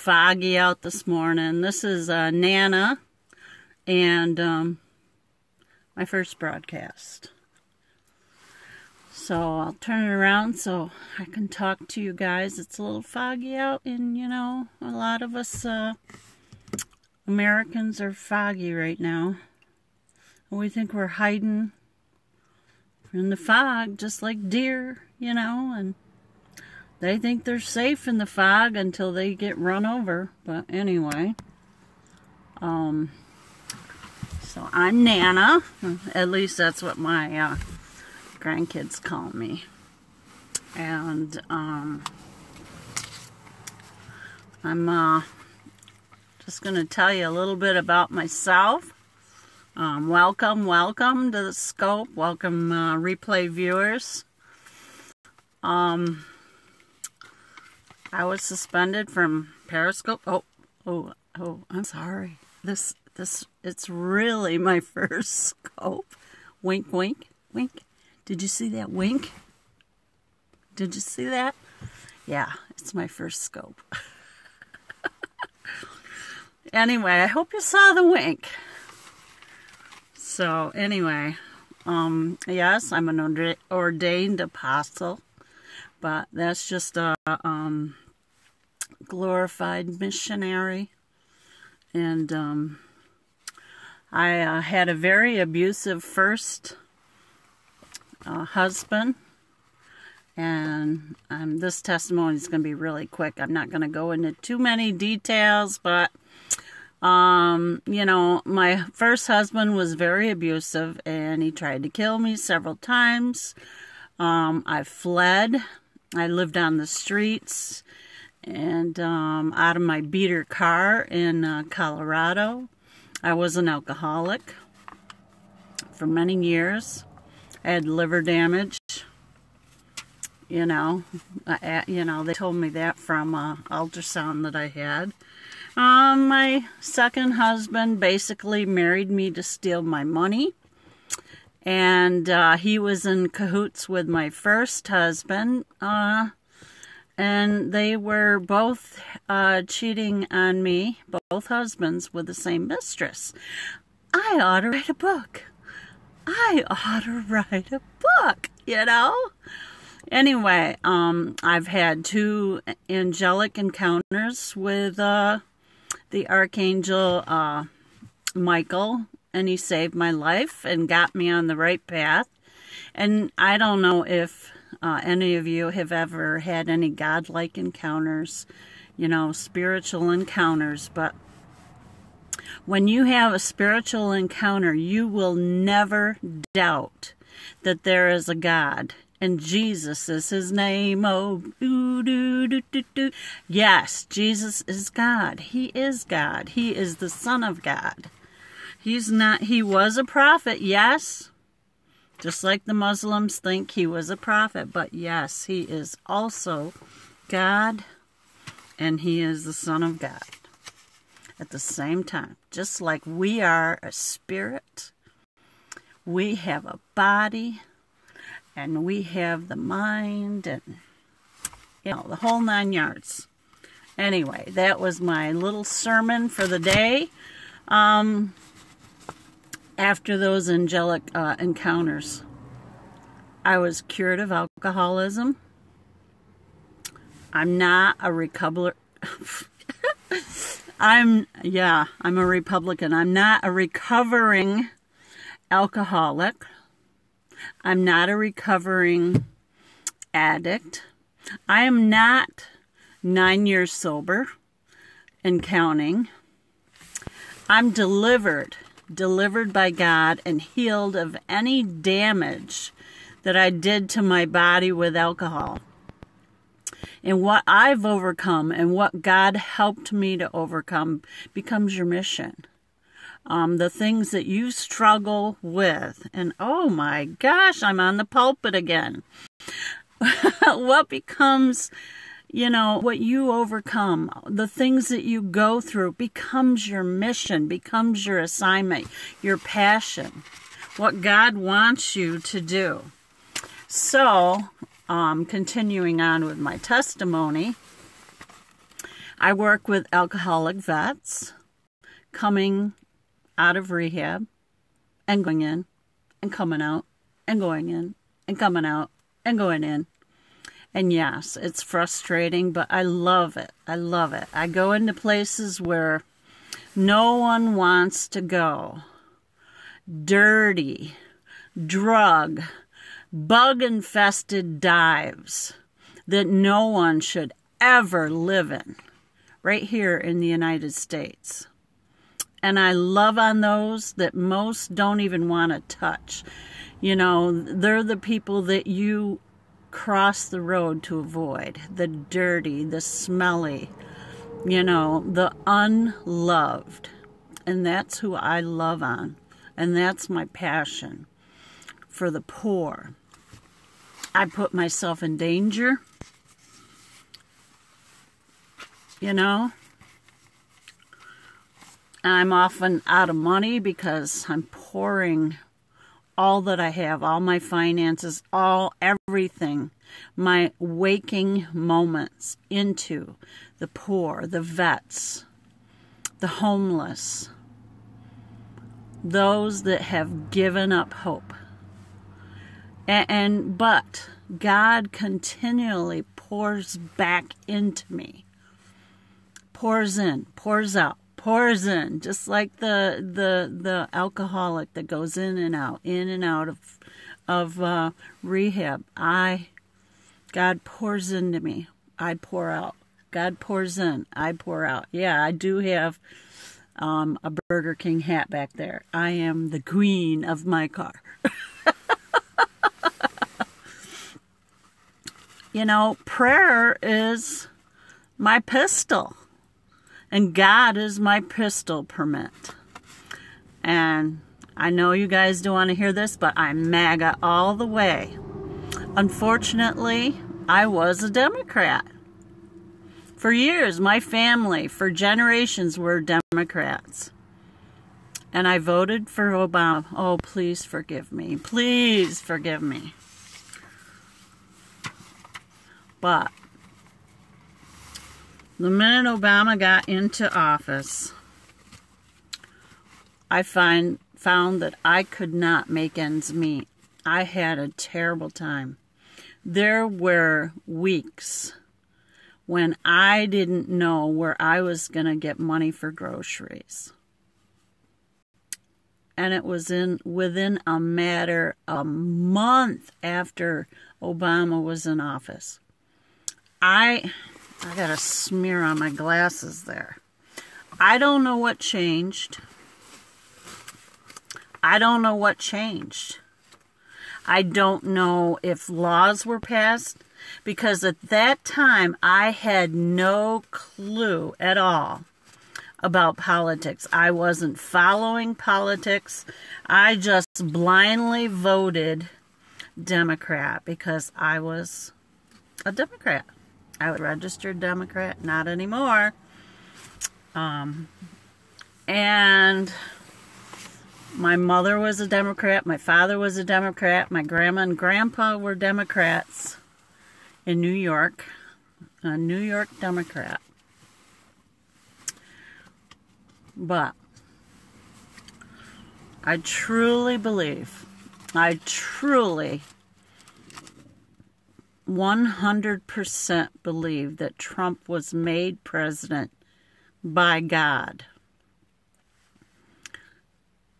foggy out this morning. This is Nana and my first broadcast. So I'll turn it around so I can talk to you guys. It's a little foggy out, and you know, a lot of us Americans are foggy right now. We think we're hiding in the fog just like deer, you know, and they think they're safe in the fog until they get run over. But anyway, so I'm Nana. At least that's what my grandkids call me. And I'm just going to tell you a little bit about myself. Welcome to the Scope. Welcome, replay viewers. I was suspended from Periscope. Oh, I'm sorry. It's really my first scope. Wink, wink, wink. Did you see that wink? Did you see that? Yeah, it's my first scope. Anyway, I hope you saw the wink. So, anyway, yes, I'm an ordained apostle, but that's just a glorified missionary. And I had a very abusive first husband, and this testimony is going to be really quick. I'm not going to go into too many details, but you know, my first husband was very abusive, and he tried to kill me several times. I fled. I lived on the streets and out of my beater car in Colorado. I was an alcoholic for many years. I had liver damage. You know, they told me that from ultrasound that I had. My second husband basically married me to steal my money. And he was in cahoots with my first husband. And they were both cheating on me, both husbands, with the same mistress. I ought to write a book. You know? Anyway, I've had 2 angelic encounters with the Archangel Michael, and he saved my life and got me on the right path. And I don't know if any of you have ever had any godlike encounters, you know, spiritual encounters, but when you have a spiritual encounter, you will never doubt that there is a God. And Jesus is his name. Oh, yes, Jesus is God. He is God. He is the Son of God. He was a prophet, yes. Just like the Muslims think he was a prophet. But yes, he is also God. And he is the Son of God. At the same time, just like we are a spirit, we have a body. And we have the mind and, you know, the whole 9 yards. Anyway, that was my little sermon for the day. After those angelic encounters, I was cured of alcoholism. I'm not a I'm a Republican. I'm not a recovering alcoholic. I'm not a recovering addict. I am not 9 years sober and counting. I'm delivered by God and healed of any damage that I did to my body with alcohol. And what I've overcome and what God helped me to overcome becomes your mission. The things that you struggle with. And oh my gosh, I'm on the pulpit again. What becomes, you know, what you overcome, the things that you go through becomes your mission, becomes your assignment, your passion, what God wants you to do. So, continuing on with my testimony, I work with alcoholic vets coming out of rehab and going in and coming out and going in and coming out and going in. And yes, it's frustrating, but I love it. I love it. I go into places where no one wants to go. Dirty, drug, bug-infested dives that no one should ever live in, right here in the United States. And I love on those that most don't even want to touch. You know, they're the people that you cross the road to avoid. The dirty, the smelly, you know, the unloved. And that's who I love on. And that's my passion for the poor. I put myself in danger. You know, I'm often out of money because I'm pouring all that I have, all my finances, everything, my waking moments into the poor, the vets, the homeless, those that have given up hope. But God continually pours back into me. Pours in, pours out, pours in, just like the alcoholic that goes in and out of rehab. God pours into me. I pour out. God pours in. I pour out. Yeah, I do have a Burger King hat back there. I am the queen of my car. You know, prayer is my pistol. And God is my pistol permit. And I know you guys don't want to hear this, but I'm MAGA all the way. Unfortunately, I was a Democrat. For years, my family, for generations, were Democrats. And I voted for Obama. Oh, please forgive me. Please forgive me. But the minute Obama got into office, I found that I could not make ends meet. I had a terrible time. There were weeks when I didn't know where I was going to get money for groceries. And it was within a matter of a month after Obama was in office. I got a smear on my glasses there. I don't know what changed. I don't know what changed. I don't know if laws were passed, because at that time I had no clue at all about politics. I wasn't following politics. I just blindly voted Democrat because I was a Democrat. I was a registered Democrat, not anymore. And my mother was a Democrat, my father was a Democrat, my grandma and grandpa were Democrats in New York, a New York Democrat. But I truly believe, 100% believe that Trump was made president by God.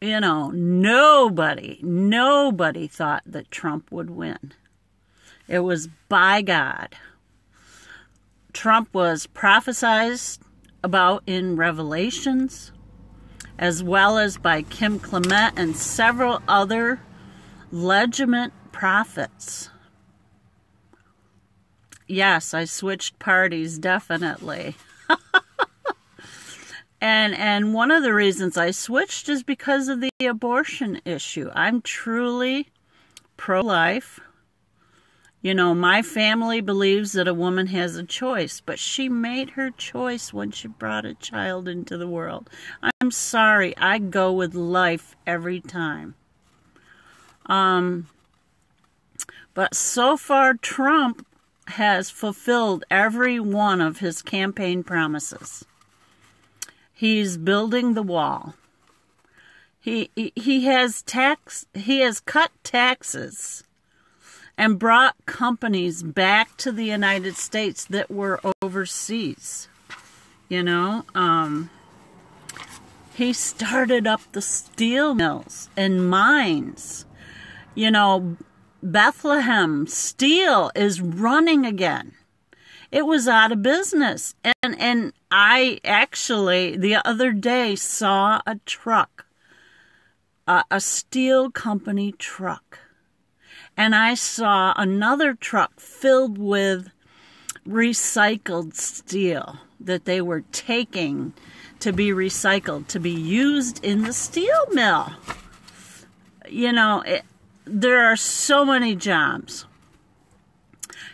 You know, nobody thought that Trump would win. It was by God. Trump was prophesied about in Revelations, as well as by Kim Clement and several other legitimate prophets. Yes, I switched parties, definitely. And one of the reasons I switched is because of the abortion issue. I'm truly pro-life. You know, my family believes that a woman has a choice, but she made her choice when she brought a child into the world. I'm sorry, I go with life every time. But so far, Trump has fulfilled every one of his campaign promises. He's building the wall. He has cut taxes and brought companies back to the United States that were overseas. You know, he started up the steel mills and mines. You know, Bethlehem Steel is running again. It was out of business. And I actually, the other day, saw a truck, a steel company truck. And I saw another truck filled with recycled steel that they were taking to be recycled, to be used in the steel mill. You know, there are so many jobs.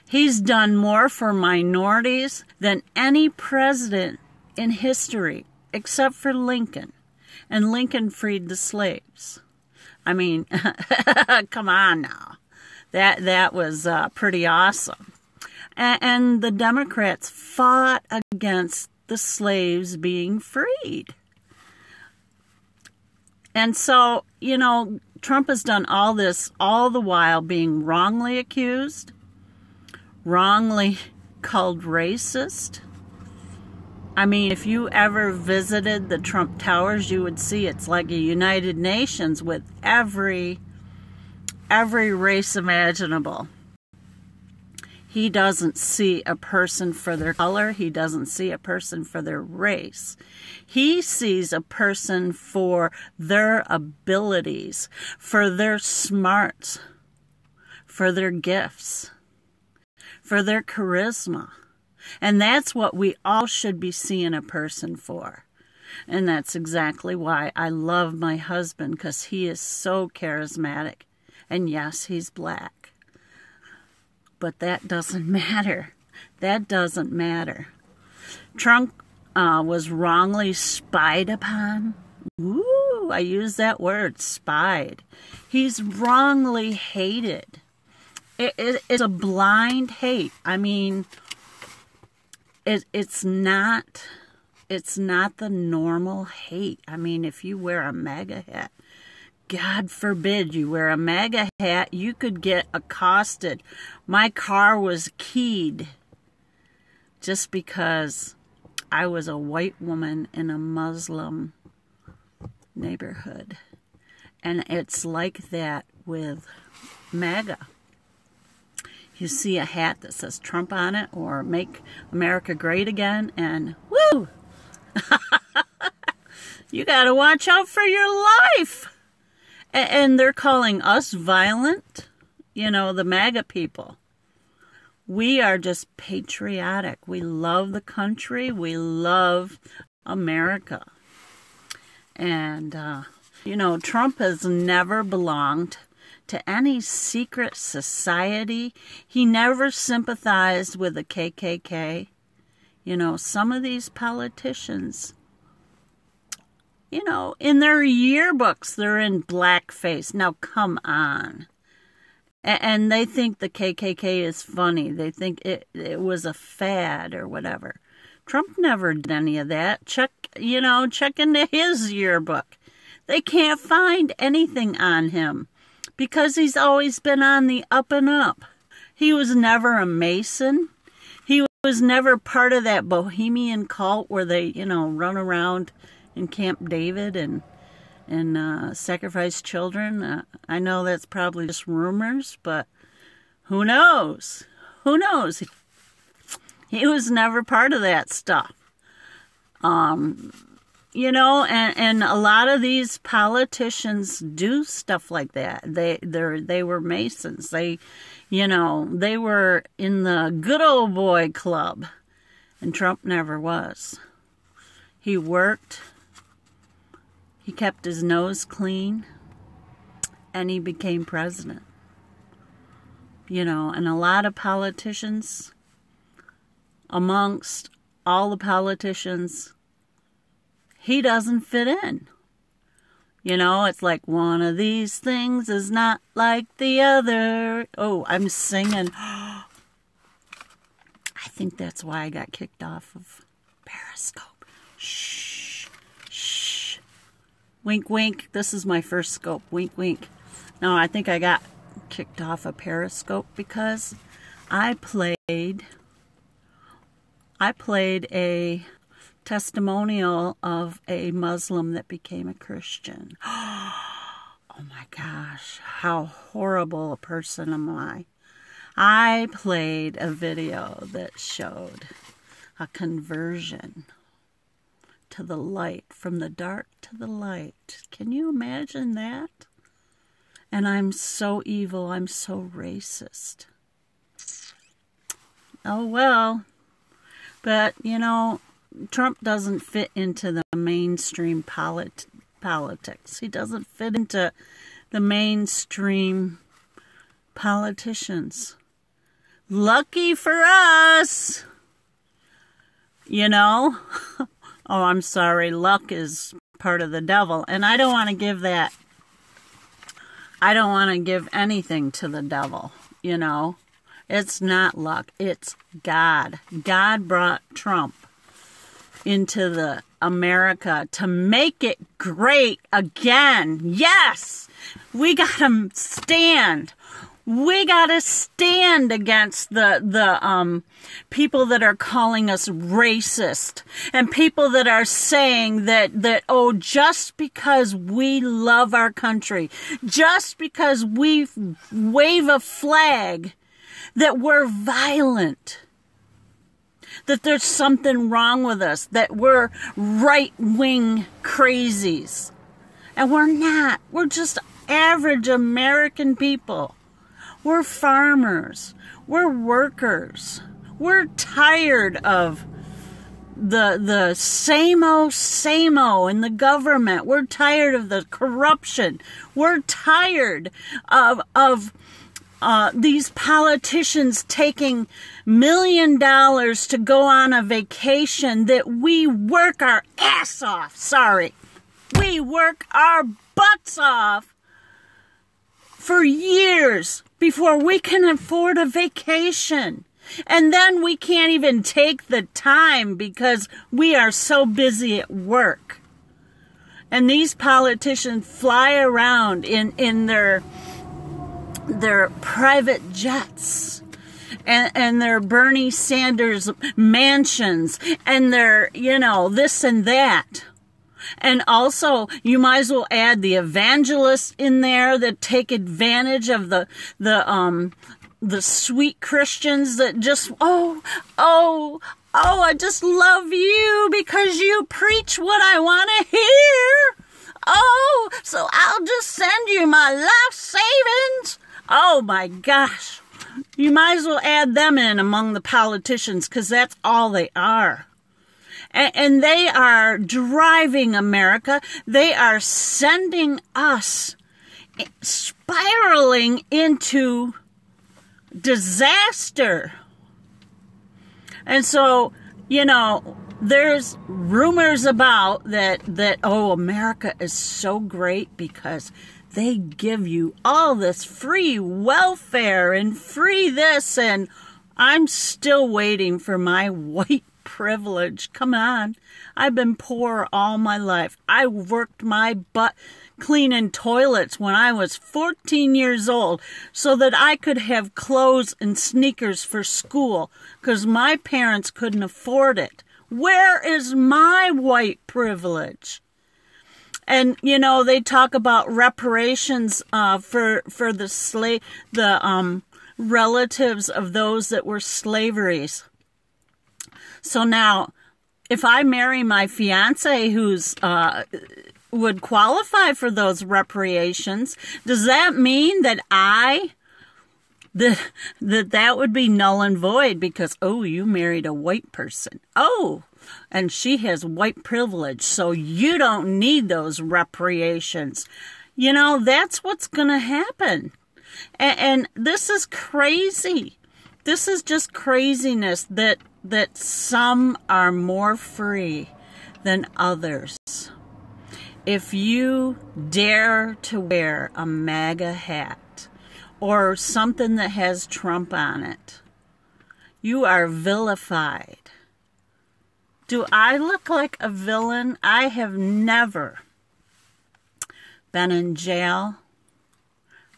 He's done more for minorities than any president in history, except for Lincoln. And Lincoln freed the slaves. I mean, come on now. That was pretty awesome. And the Democrats fought against the slaves being freed. And so, you know, Trump has done all this, all the while being wrongly accused, wrongly called racist. I mean, if you ever visited the Trump Towers, you would see it's like a United Nations with every race imaginable. He doesn't see a person for their color. He doesn't see a person for their race. He sees a person for their abilities, for their smarts, for their gifts, for their charisma. And that's what we all should be seeing a person for. And that's exactly why I love my husband, because he is so charismatic. And yes, he's black. But that doesn't matter. That doesn't matter. Trump was wrongly spied upon. Woo, I use that word, spied. He's wrongly hated. It's a blind hate. I mean, it's not the normal hate. I mean, if you wear a MAGA hat, God forbid you wear a MAGA hat, you could get accosted. My car was keyed just because I was a white woman in a Muslim neighborhood. And it's like that with MAGA. You see a hat that says Trump on it or Make America Great Again, and woo! You gotta watch out for your life. And they're calling us violent, you know, the MAGA people. We are just patriotic. We love the country. We love America. And, you know, Trump has never belonged to any secret society. He never sympathized with the KKK. You know, some of these politicians, you know, in their yearbooks, they're in blackface. Now, come on. And they think the KKK is funny. They think it was a fad or whatever. Trump never did any of that. Check into his yearbook. They can't find anything on him because he's always been on the up and up. He was never a Mason. He was never part of that bohemian cult where they, you know, run around in Camp David and sacrifice children. I know that's probably just rumors, but who knows? Who knows? He was never part of that stuff. You know, and a lot of these politicians do stuff like that. They were Masons. They were in the good old boy club, and Trump never was. He worked. He kept his nose clean, and he became president. You know, and a lot of politicians, amongst all the politicians, he doesn't fit in. You know, it's like one of these things is not like the other. Oh, I'm singing. think that's why I got kicked off of Periscope. Shh. Shh. Wink, wink. This is my first scope. Wink, wink. No, I think I got kicked off of Periscope because I played a testimonial of a Muslim that became a Christian. Oh my gosh, how horrible a person am I. I played a video that showed a conversion to the light, from the dark to the light. Can you imagine that? And I'm so evil, I'm so racist. Oh well. But, you know, Trump doesn't fit into the mainstream politics. He doesn't fit into the mainstream politicians. Lucky for us! You know? Oh, I'm sorry. Luck is part of the devil. And I don't want to give that. I don't want to give anything to the devil, you know? It's not luck. It's God. God brought Trump into the America to make it great again. Yes! We gotta stand. We gotta stand against the people that are calling us racist, and people that are saying that oh, just because we love our country, just because we wave a flag, that we're violent, that there's something wrong with us, that we're right-wing crazies. And we're not. We're just average American people. We're farmers. We're workers. We're tired of the same-o in the government. We're tired of the corruption. We're tired of these politicians taking $1 million to go on a vacation that we work our ass off. Sorry. We work our butts off for years before we can afford a vacation. And then we can't even take the time because we are so busy at work. And these politicians fly around in their private jets and their Bernie Sanders mansions and their, you know, this and that. And also, you might as well add the evangelists in there that take advantage of the sweet Christians that just, I just love you because you preach what I want to hear. Oh, so I'll just send you my life savings. Oh my gosh. You might as well add them in among the politicians because that's all they are. And they are driving America. They are sending us spiraling into disaster. And so, you know, there's rumors about that, oh, America is so great because they give you all this free welfare and free this, and I'm still waiting for my white privilege. Come on. I've been poor all my life. I worked my butt cleaning toilets when I was 14 years old so that I could have clothes and sneakers for school because my parents couldn't afford it. Where is my white privilege? And, you know, they talk about reparations for the relatives of those that were slaveries. So now, if I marry my fiance who's would qualify for those reparations, does that mean that that would be null and void because, oh, you married a white person. Oh, and she has white privilege, so you don't need those reparations. You know, that's what's going to happen. And this is crazy. This is just craziness that some are more free than others. If you dare to wear a MAGA hat or something that has Trump on it, You are vilified. Do I look like a villain? I have never been in jail.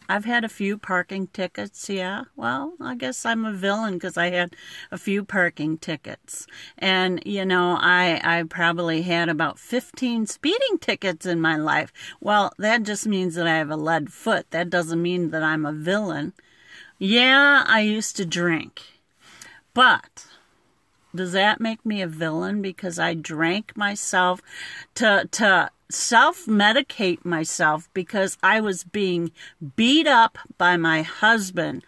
I've had a few parking tickets, yeah. Well, I guess I'm a villain because I had a few parking tickets. And, you know, I probably had about 15 speeding tickets in my life. Well, that just means that I have a lead foot. That doesn't mean that I'm a villain. Yeah, I used to drink. But does that make me a villain because I drank myself to self-medicate myself because I was being beat up by my husband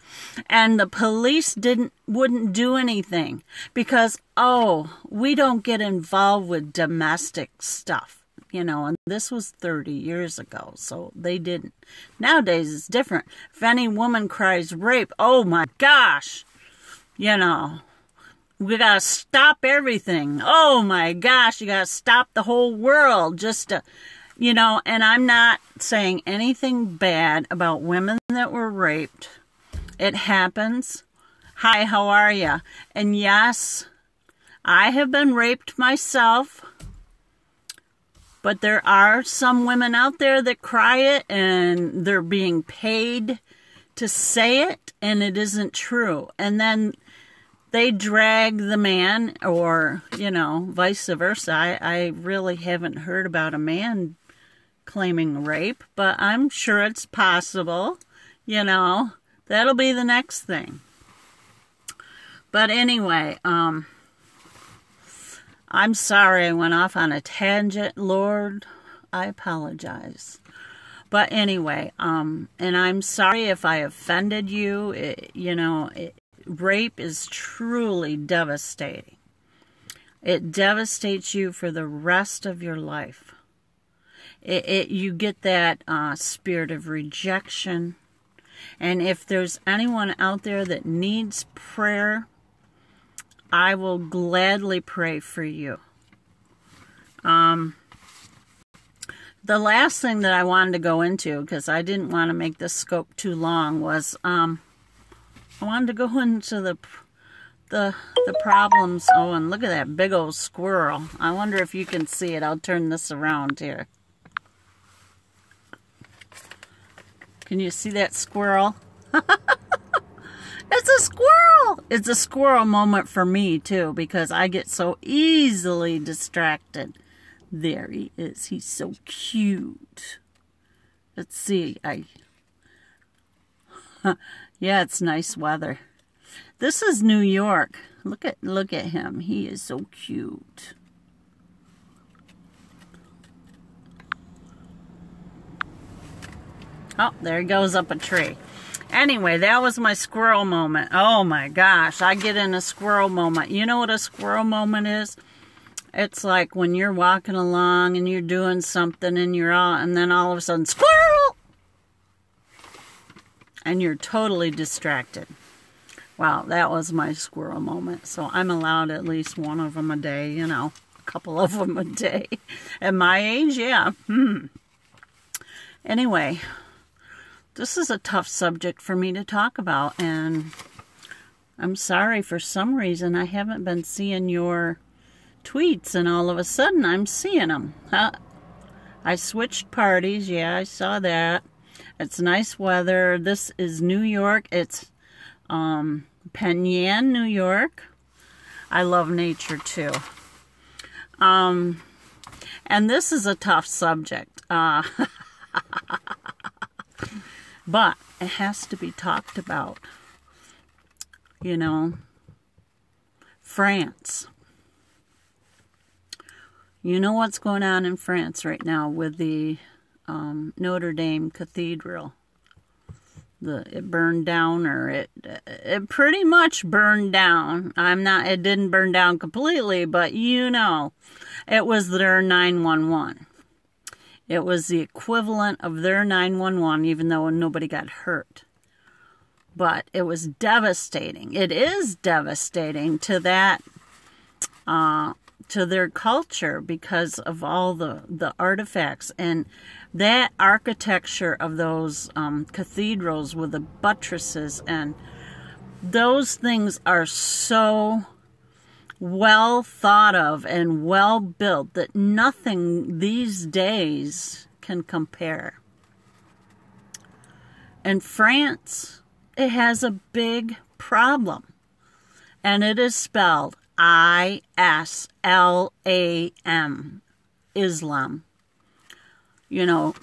and the police wouldn't do anything because, oh, we don't get involved with domestic stuff, you know, and this was 30 years ago, so they didn't. Nowadays it's different. If any woman cries rape, oh my gosh, you know, we gotta stop everything. Oh my gosh, you gotta stop the whole world just to, you know, and I'm not saying anything bad about women that were raped. It happens. Hi, how are you? And yes, I have been raped myself, but there are some women out there that cry it and they're being paid to say it and it isn't true. And then they drag the man, or, you know, vice versa. I really haven't heard about a man claiming rape, but I'm sure it's possible, you know. That'll be the next thing. But anyway, I'm sorry I went off on a tangent, Lord. I apologize. But anyway, and I'm sorry if I offended you. Rape is truly devastating. It devastates you for the rest of your life. You get that spirit of rejection. And if there's anyone out there that needs prayer, I will gladly pray for you. The last thing that I wanted to go into, because I didn't want to make this scope too long, was I wanted to go into the problems. Oh, and look at that big old squirrel. I wonder if you can see it. I'll turn this around here. Can you see that squirrel? It's a squirrel! It's a squirrel moment for me, too, because I get so easily distracted. There he is. He's so cute. Let's see. Yeah, it's nice weather. This is New York. Look at him. He is so cute. Oh, there he goes up a tree. Anyway, that was my squirrel moment. Oh my gosh, I get in a squirrel moment. You know what a squirrel moment is? It's like when you're walking along and you're doing something and then all of a sudden, squirrel! And you're totally distracted. Wow, that was my squirrel moment. So I'm allowed at least one of them a day, you know, a couple of them a day. At my age, yeah. Anyway, this is a tough subject for me to talk about, and I'm sorry, for some reason I haven't been seeing your tweets, and all of a sudden I'm seeing them. I switched parties, yeah, I saw that. It's nice weather. This is New York. It's Penn, New York. I love nature too. And this is a tough subject. But it has to be talked about. You know, France. You know what's going on in France right now with the Notredam cathedral. It burned down, or it pretty much burned down. It didn't burn down completely, but you know, it was their 911. It was the equivalent of their 911, even though nobody got hurt. But it was devastating. It is devastating to that, to their culture, because of all the artifacts and that architecture of those cathedrals with the buttresses, and those things are so well thought of and well built that nothing these days can compare. In France, it has a big problem, and it is spelled ISLAM, Islam. You know,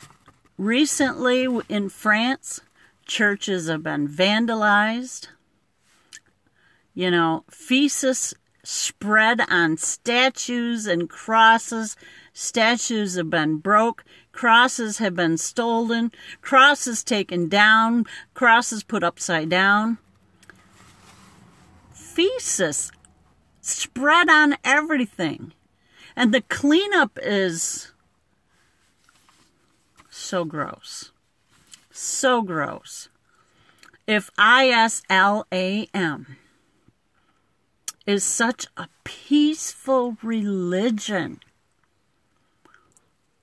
recently in France, churches have been vandalized. You know, feces spread on statues and crosses. Statues have been broke. Crosses have been stolen. Crosses taken down. Crosses put upside down. Feces spread on everything. And the cleanup is so gross. So gross. If ISLAM is such a peaceful religion,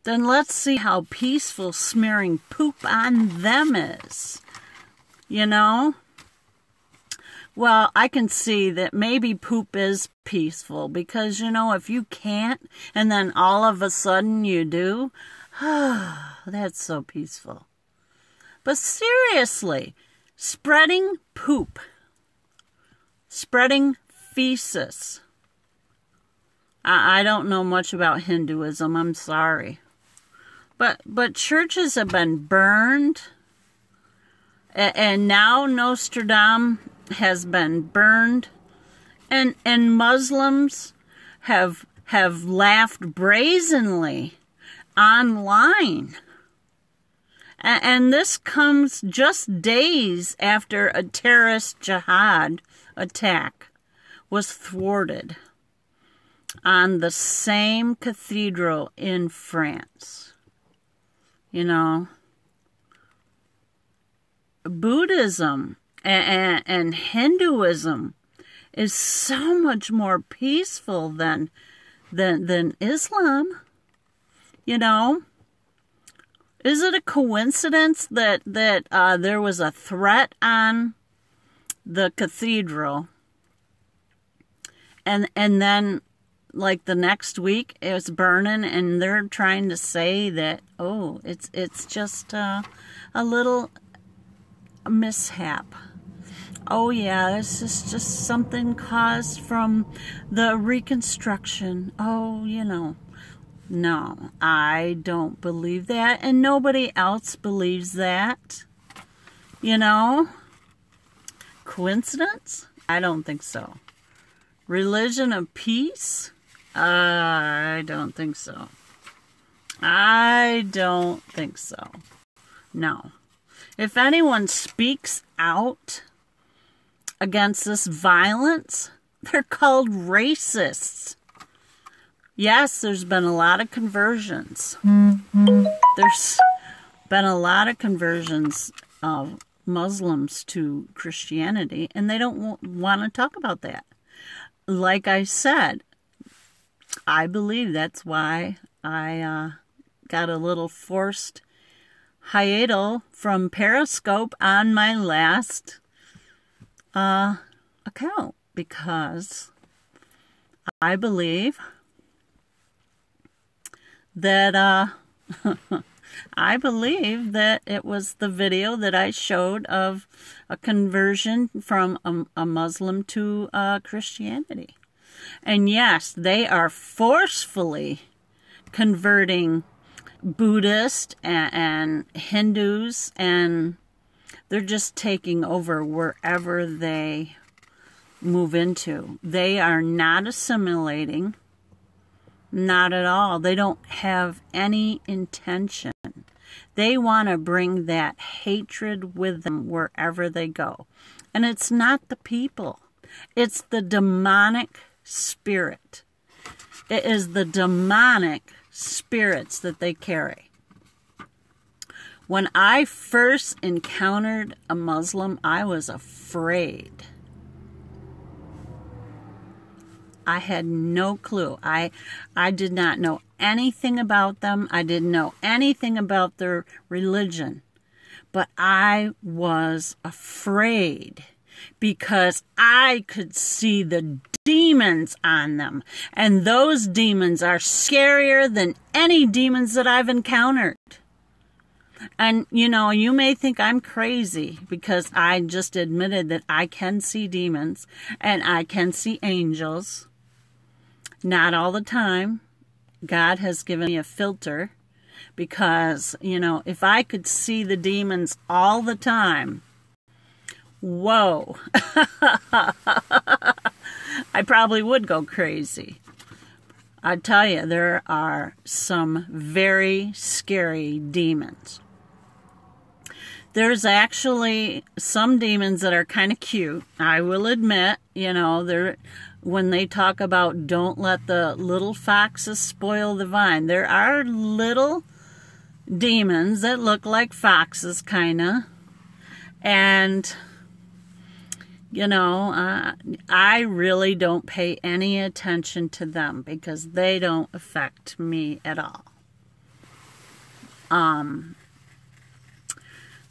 then let's see how peaceful smearing poop on them is. You know? Well, I can see that maybe poop is peaceful because, you know, if you can't and then all of a sudden you do, that's so peaceful. But seriously, spreading poop, spreading feces. I don't know much about Hinduism, I'm sorry. But churches have been burned, and now Notredam has been burned, and Muslims have laughed brazenly online. And this comes just days after a terrorist jihad attack was thwarted on the same cathedral in France. You know, Buddhism and Hinduism is so much more peaceful than Islam. You know, is it a coincidence that there was a threat on the cathedral, and then like the next week it was burning, and they're trying to say that, oh, it's just a little mishap. Oh yeah, this is just something caused from the reconstruction. Oh, you know. No, I don't believe that, and nobody else believes that. You know? Coincidence? I don't think so. Religion of peace? I don't think so. I don't think so. No. If anyone speaks out against this violence, they're called racists. Yes, there's been a lot of conversions. There's been a lot of conversions of Muslims to Christianity, and they don't want to talk about that. Like I said, I believe that's why I got a little forced hiatus from Periscope on my last account, because I believe that I believe that it was the video that I showed of a conversion from a Muslim to Christianity. And yes, they are forcefully converting Buddhists and Hindus, and they're just taking over wherever they move into. They are not assimilating. Not at all. They don't have any intention. They want to bring that hatred with them wherever they go. And it's not the people. It's the demonic spirit. It is the demonic spirits that they carry. When I first encountered a Muslim, I was afraid. I had no clue. I did not know anything about them. I didn't know anything about their religion. But I was afraid because I could see the demons on them. And those demons are scarier than any demons that I've encountered. And, you know, you may think I'm crazy because I just admitted that I can see demons and I can see angels. Not all the time. God has given me a filter because, you know, if I could see the demons all the time, whoa, I probably would go crazy. I tell you, there are some very scary demons. There's actually some demons that are kind of cute. I will admit, you know, when they talk about don't let the little foxes spoil the vine, there are little demons that look like foxes, kind of. And, you know, I really don't pay any attention to them because they don't affect me at all.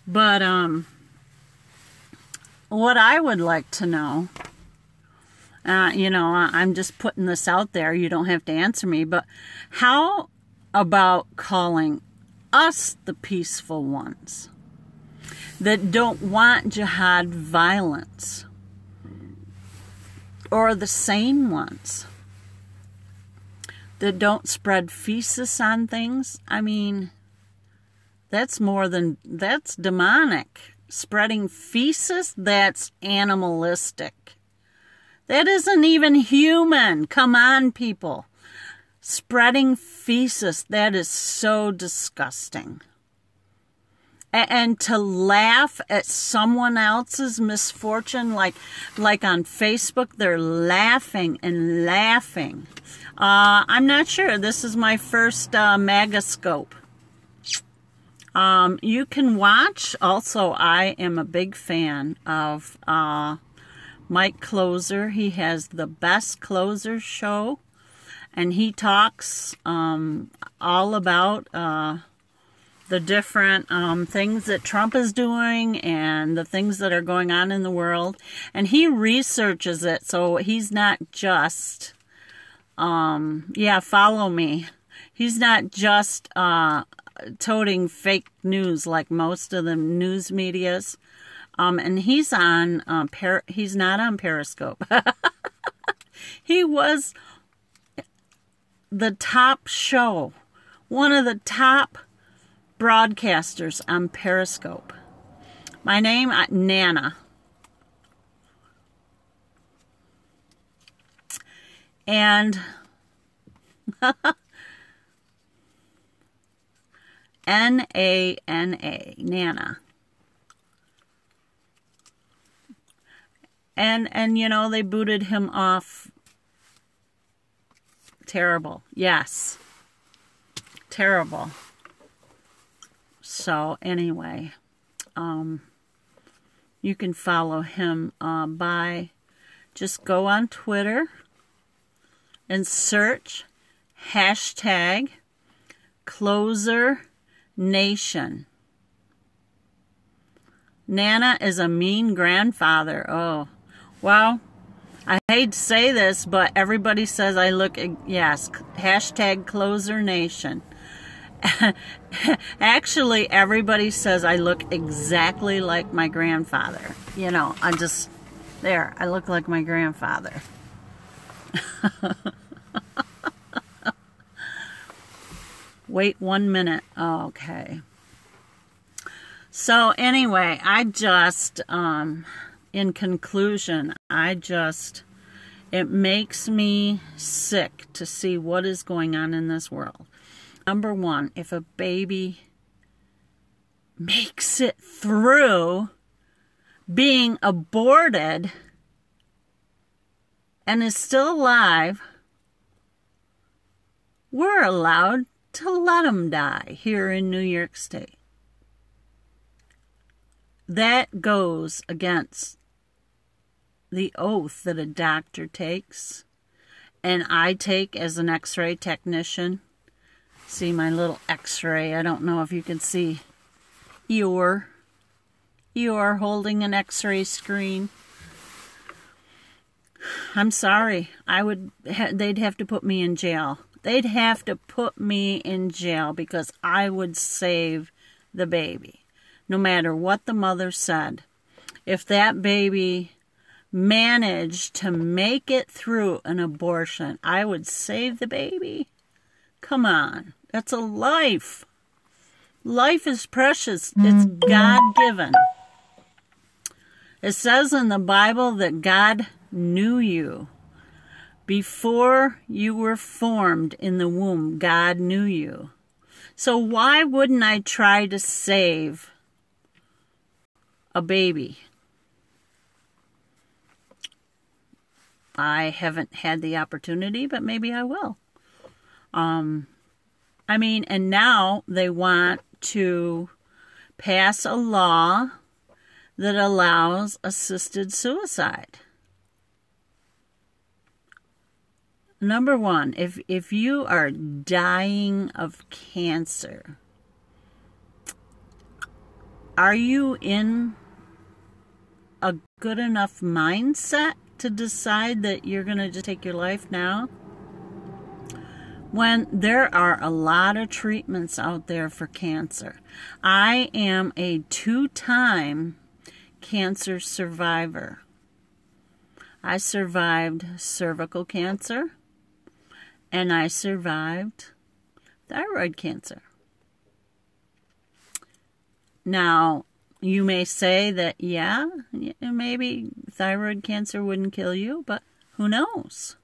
But what I would like to know, you know, I'm just putting this out there. You don't have to answer me, but how about calling us the peaceful ones that don't want jihad violence, or the sane ones that don't spread feces on things? I mean, that's demonic. Spreading feces, that's animalistic. That isn't even human. Come on, people. Spreading feces, that is so disgusting. And to laugh at someone else's misfortune, like on Facebook, they're laughing and laughing. I'm not sure. This is my first Magascope. You can watch. Also, I am a big fan of Mike Closer. He has the Best Closer show, and he talks all about the different things that Trump is doing and the things that are going on in the world. And he researches it, so he's not just, follow me. He's not just toting fake news like most of the news medias. And he's on, he's not on Periscope. He was the top show, one of the top broadcasters on Periscope. My name, Nana. And N-A-N-A, Nana. And you know, they booted him off. Terrible. Yes. Terrible. So anyway, you can follow him by just go on Twitter and search hashtag Closer Nation. Nana is a mean grandfather. Oh, well, I hate to say this, but everybody says I look, yes, hashtag Closer Nation. Actually, everybody says I look exactly like my grandfather. You know, I look like my grandfather. Wait 1 minute. Okay. So anyway, in conclusion, it makes me sick to see what is going on in this world. Number one, if a baby makes it through being aborted and is still alive, we're allowed to let them die here in New York State. That goes against the oath that a doctor takes and I take as an x-ray technician. See my little x-ray. I don't know if you can see. You're holding an x-ray screen. I'm sorry. They'd have to put me in jail. They'd have to put me in jail because I would save the baby. No matter what the mother said. If that baby managed to make it through an abortion, I would save the baby. Come on. That's a life. Life is precious. It's God-given. It says in the Bible that God knew you. Before you were formed in the womb, God knew you. So why wouldn't I try to save a baby? I haven't had the opportunity, but maybe I will. And now they want to pass a law that allows assisted suicide. Number one, if you are dying of cancer, are you in a good enough mindset to decide that you're going to just take your life now? When there are a lot of treatments out there for cancer. I am a 2-time cancer survivor. I survived cervical cancer and I survived thyroid cancer. Now, you may say that, yeah, maybe thyroid cancer wouldn't kill you, but who knows?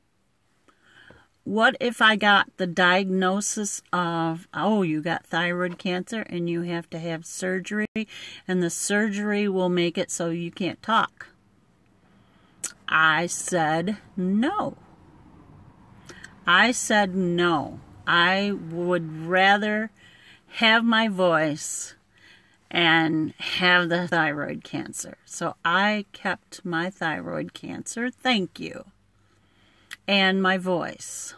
What if I got the diagnosis of, you got thyroid cancer and you have to have surgery, and the surgery will make it so you can't talk? I said no. I said no. I would rather have my voice and have the thyroid cancer. So I kept my thyroid cancer, thank you, and my voice.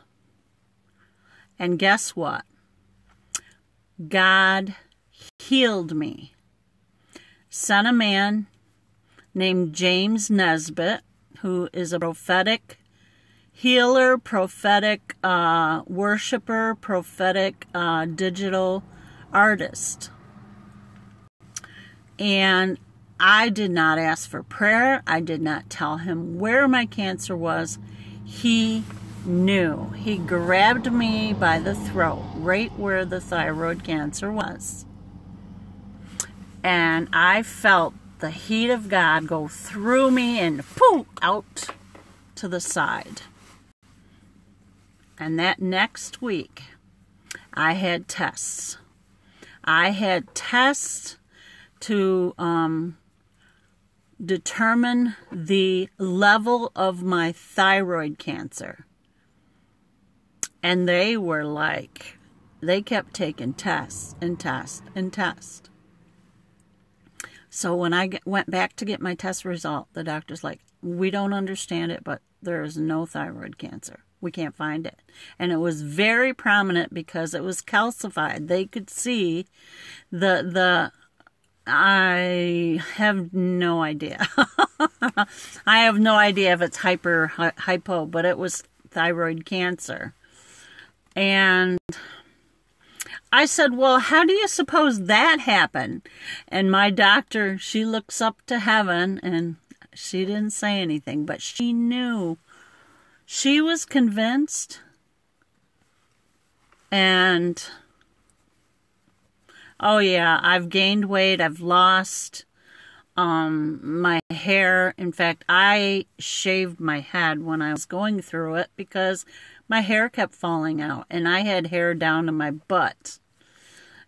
And guess what? God healed me. Sent a man named James Nesbitt, who is a prophetic healer, prophetic worshiper, prophetic digital artist. And I did not ask for prayer. I did not tell him where my cancer was. He knew. He grabbed me by the throat, right where the thyroid cancer was. And I felt the heat of God go through me and poof, out to the side. And that next week, I had tests. I had tests to determine the level of my thyroid cancer. And they were like, they kept taking tests and tests and tests. So when I went back to get my test result, the doctor's like, we don't understand it, but there is no thyroid cancer. We can't find it. And it was very prominent because it was calcified. They could see I have no idea. I have no idea if it's hypo, but it was thyroid cancer. And I said, well, how do you suppose that happened? And my doctor, she looks up to heaven, and she didn't say anything, but she knew. She was convinced. And, oh yeah, I've gained weight, I've lost my hair. In fact, I shaved my head when I was going through it because my hair kept falling out, and I had hair down to my butt.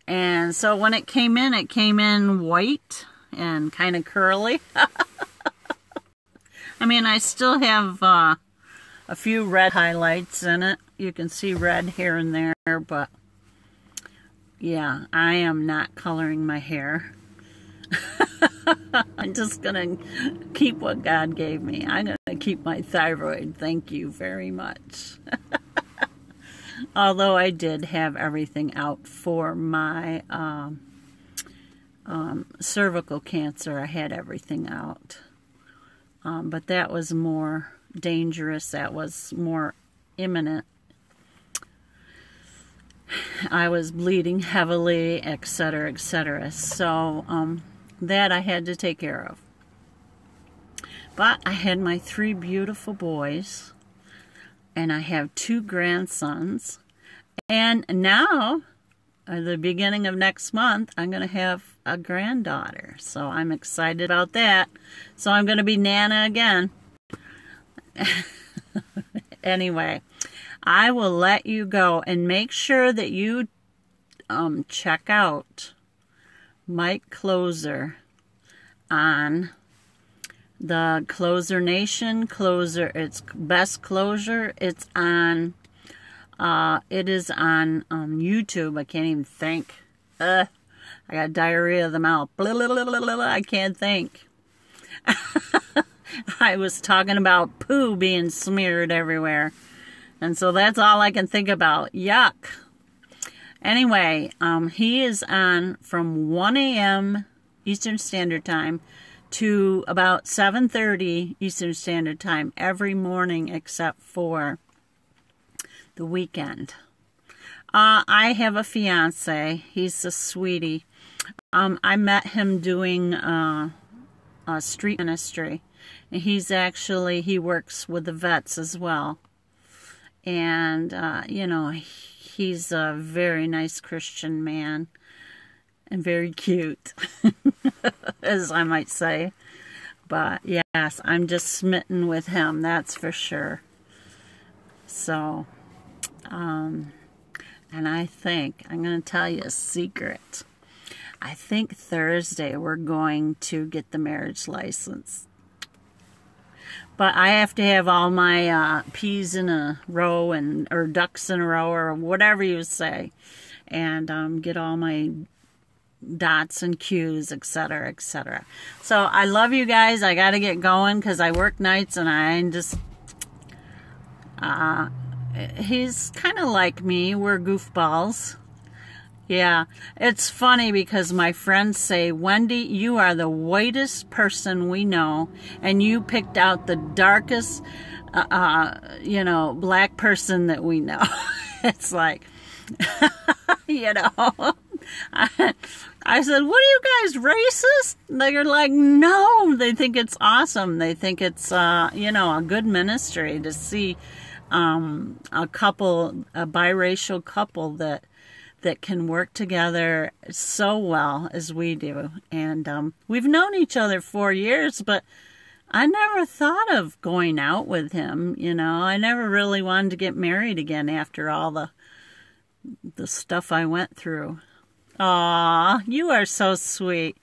And so when it came in white and kind of curly. I mean, I still have a few red highlights in it. You can see red here and there, but yeah, I am not coloring my hair. I'm just going to keep what God gave me. I'm going to keep my thyroid. Thank you very much. Although I did have everything out for my cervical cancer. I had everything out. But that was more dangerous, that was more imminent. I was bleeding heavily, etc., etc. So that I had to take care of. But I had my 3 beautiful boys, and I have 2 grandsons, and now, at the beginning of next month, I'm going to have a granddaughter. So I'm excited about that. So I'm going to be Nana again. Anyway, I will let you go, and make sure that you check out Mike Closer on the Closer Nation. It's Best Closure. It's on it is on YouTube. I can't even think. I got diarrhea of the mouth. I can't think. I was talking about poo being smeared everywhere, and so that's all I can think about. Yuck. Anyway, he is on from 1 a.m. Eastern Standard Time to about 7:30 Eastern Standard Time every morning except for the weekend. I have a fiance. He's a sweetie. I met him doing a street ministry. And he works with the vets as well. And, he's a very nice Christian man. And very cute, as I might say. But, yes, I'm just smitten with him, that's for sure. So, and I think, I'm going to tell you a secret. I think Thursday we're going to get the marriage license. But I have to have all my peas in a row, or ducks in a row, or whatever you say. And get all my dots and Q's, etc., etc. So I love you guys. I got to get going because I work nights, and I just... he's kind of like me. We're goofballs. Yeah, it's funny because my friends say, Wendy, you are the whitest person we know, and you picked out the darkest, black person that we know. It's like, I said, what are you guys, racist? They're like, no, they think it's awesome. They think it's, a good ministry to see a biracial couple that can work together so well as we do. And we've known each other 4 years, but I never thought of going out with him. I never really wanted to get married again after all the stuff I went through. Aw, you are so sweet.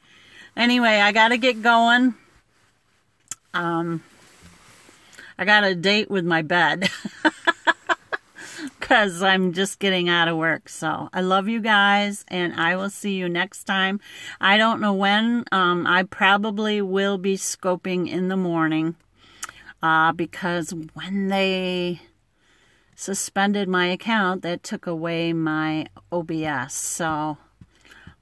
Anyway, I got to get going. I got a date with my bed. Because I'm just getting out of work. So I love you guys, and I will see you next time. I don't know when. I probably will be scoping in the morning because when they suspended my account, that took away my OBS. So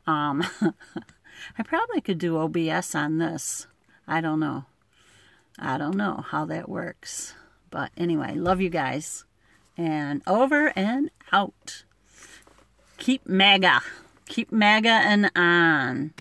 I probably could do OBS on this. I don't know how that works. But anyway, love you guys. And over and out. Keep MAGA. Keep MAGA and on.